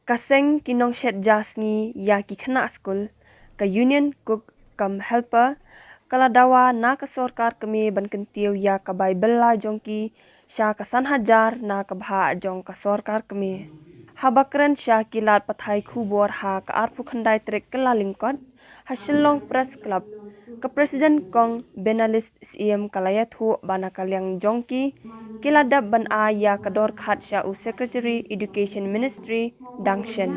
Kaseng ki nongshet sngi ya ki khana school ka union cook kam helper kala dawa na ka sorkar kami ban kyntiew ya ka bylla jongki sha ka san hajar na ka bha jong ka sorkar kami habakran sha kilat pathai khubor ha ka arpu khandai trek kala lingkot ha shillong press club ka president kong benalist cm kalaya thu bana kalyang jongki kiladap ban a ya ka dor khat sha u secretary education ministry dangshen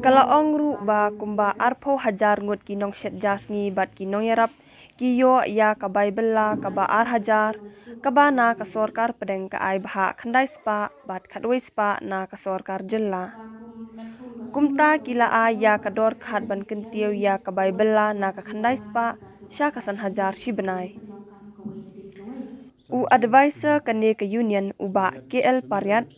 Kala ongru ba kumba arpo hajar ngut ki nongshet jasngi bat ki nongyarap ki yo ya ka bylla ka ba ar hajar ka ba na ka sorkar pdeng ka ai bha khandai spa bat khatwai spa na ka sorkar jilla kumta kila a ya ka dor khat ban kyntiew ya ka bylla na ka khandai spa sha ka san hajar shi banai U advisor kane ke union uba KL Pariat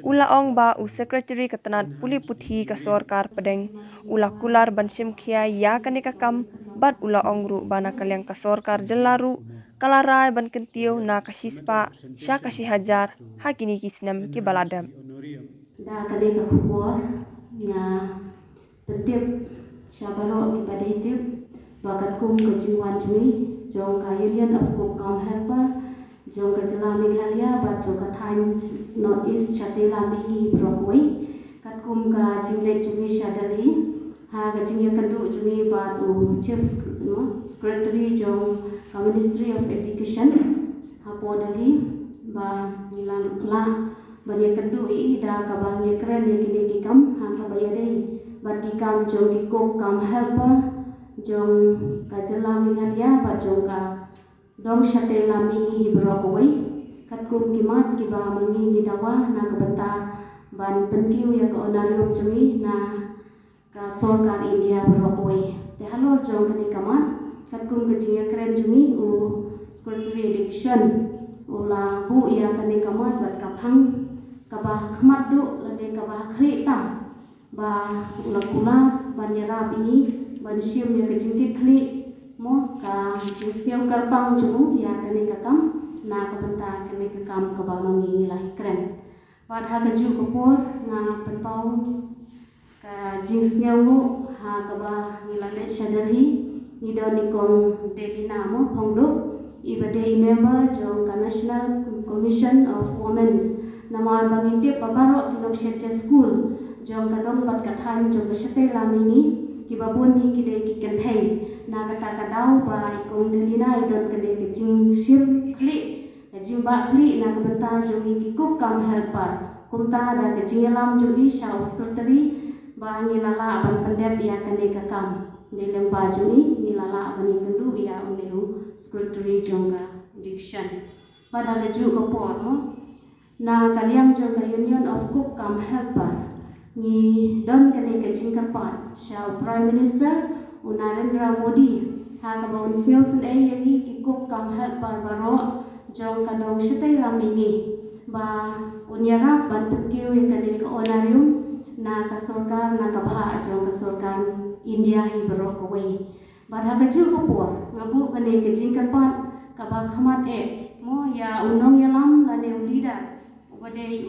ula ong ba u secretary katanat puli puthi ka sorkar pedeng ula kular bansim khia ya kane ka kam bat ula ong ru bana kalyang ka sorkar jelaru kalarai ban kyntiew na ka shispa sha ka shi hajar hakini kisnam ki baladam da kade ka khubor nga tetip syabaro ki padetip bakat kum ke jingwan jui jong ka union of cook com helper jong ka jela Meghalaya bat jong ka thain north east chatela mingi brockway kat kum ka jingle jumi shadali ha ka jingya kandu jumi bat u chief secretary jong ka ministry of education ha podali ba nilang la bani kandu I da ka ba ye kren ye kide ki kam ha ka ba ye dei bat ki kam jong ki cook kam helper jong ka jela Meghalaya bat jong ka dong shatela mingi hibrokoi kat kum kimat ki ba mangi ni dawa na ka banta ban pentiu ya ka onarium jumi na ka sorkar India brokoi te halor jong kani kamat kat kum ke jinga kren jumi u secretary education ula bu ya kani kamat bat kaphang ka ba khmat du lade ka ba khri ta ba ula kula ban yarab ini ban shim ya ke jingkit khli mo ka jingsiaw karpang jumu ya kane ka kam na ka banta kane ka kam ka ba mangi lai kren pat ha ka ju ko por nga panpau ka jingsiaw mo ha ka ba ngilale shadari ni do ni kong delina mo hongdo ibade member jong ka national commission of women namar bangi te paparo kinong shetja school jong ka dong pat ka than jong ka shate lamini ki babun ni ki de ki kenthei na kata kadau ba ikong dilina idon kade ke jing shim khli ka jing ba khli na ka banta jogi ki cook kam helper kumta da ke jingelam jogi sha secretary ba ni lala ban pandep ya kane ka kam dileng ba jogi ni lala ban kendu ya uneu secretary jonga diction pada da ju ko por mo na kaliam jonga union of cook kam helper ni don kane ka jing ka pat sha prime minister Narendra Modi ha ka baun sneu sun ai yagi ki cook kam helper baro jong ka dong shitei lamingi ba unyara ban tukeu ka de ka onarium na ka sorkar na ka bha jong ka sorkar India hi baro ko wei ba ha ka ju ko por ngabu ka ne ka jing ka pat ka ba khamat e mo ya unong yalam la ne ulida ubade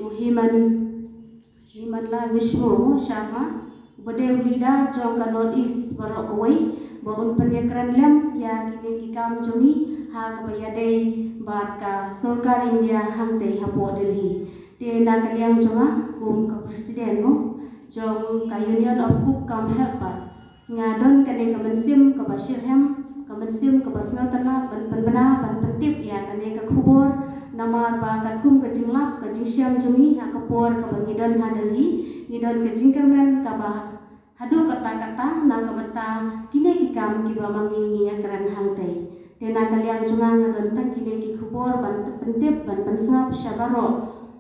himan la vishnu mo sharma bade ulida jong ka north east baro ko wei ba un panyakran lem ya kini ki kam jongi ha ka ba ya dei ba ka sorkar India hang dei hapo delhi te na kaliang jonga kum ka president mo jong ka union of cook kam helper nga don ka ne ka mansim ka ba shirhem ka mansim ka ba sngatana ban panbana ban pantip ya ka ne ka khubor namar ba ka kum ka jinglap ka jingsyam jongi ha ka por ka ba ngidon ha delhi ngidon ka jingkermen ka ba hadu kata-kata na ka bata kine ki kam ki ba mangi ngi akran hangte te na kaliang junga ngadon ta kine ki khubor ban pentip ban pansngap syabaro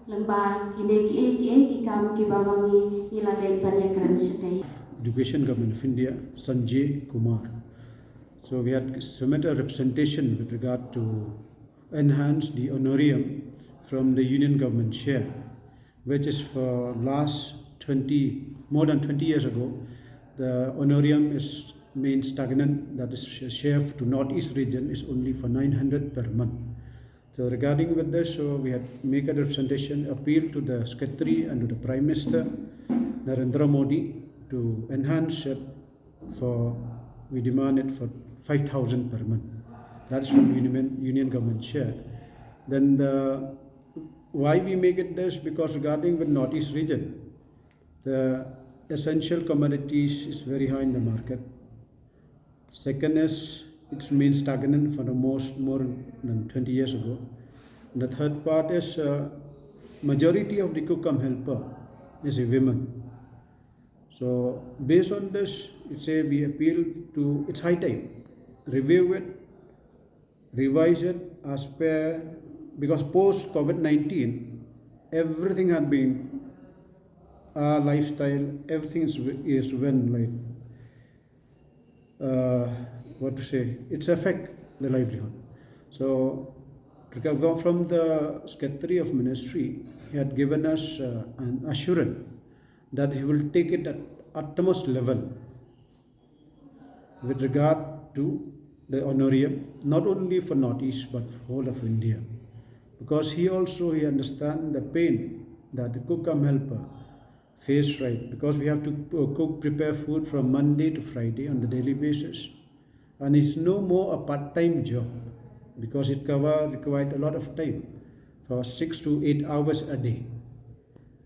lengba kine ki kam ki ba mangi ila dai ban akran shite Education Government of India, Sanjay Kumar. So we had submitted a representation with regard to enhance the honorarium from the union government share, which is for last more than 20 years ago, the honorarium is stagnant. That is share to northeast region is only for 900 per month. So regarding with this, so we had make a representation appeal to the Secretary and to the Prime Minister Narendra Modi to enhance it for, we demand it for 5,000 per month. That's from Union Government share. Then why we make it this? Because regarding with Northeast region, the essential commodities is very high in the market. Second is it means stagnant for the more than 20 years ago. And the third part is majority of the cook come helper is a women. So based on this, it's a we appeal to it's high time review it, revise it as per, because post COVID-19 everything had been our lifestyle, everything is when like what to say, it's affect the livelihood. So from the Secretary of Ministry, he had given us an assurance that he will take it at utmost level with regard to the honorarium, not only for Northeast but for whole of India, because he understands the pain that the cook come helper face, right? Because we have to prepare food from Monday to Friday on the daily basis, and it's no more a part-time job because it required a lot of time for 6 to 8 hours a day.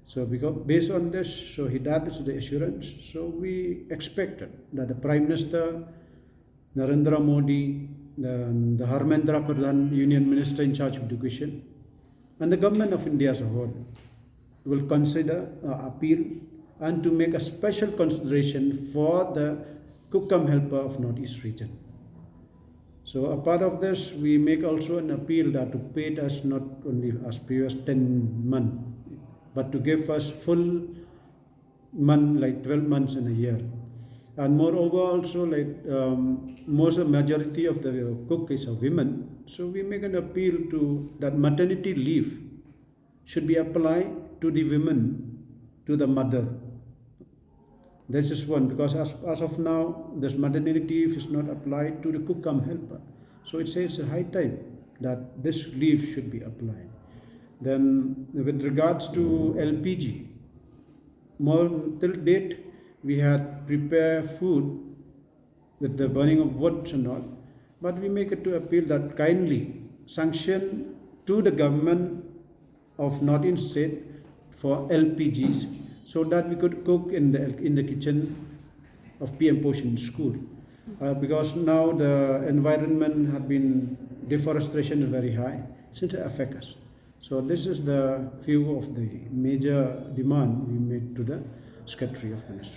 So because based on this, so that is the assurance. So we expected that the Prime Minister Narendra Modi, the Harmendra Pradhan, Union Minister in charge of education, and the government of India as a whole will consider appeal and to make a special consideration for the cook come helper of Northeast region. So a part of this, we make also an appeal that to pay us not only as previous 10 months, but to give us full month, like 12 months in a year. And moreover also, like majority of the cook is a women, so we make an appeal to that maternity leave should be applied to the women, to the mother. This is one, because as of now, this maternity leave is not applied to the cook come helper. So it says a high time that this leave should be applied. Then with regards to LPG, more till date we had prepared food with the burning of woods and all, but we make it to appeal that kindly sanction to the government of Northeast state for LPGs, so that we could cook in the kitchen of PM Poshan school, because now the environment had been, deforestation is very high, so it affects us. So this is the few of the major demand we made to the Secretary of Ministry.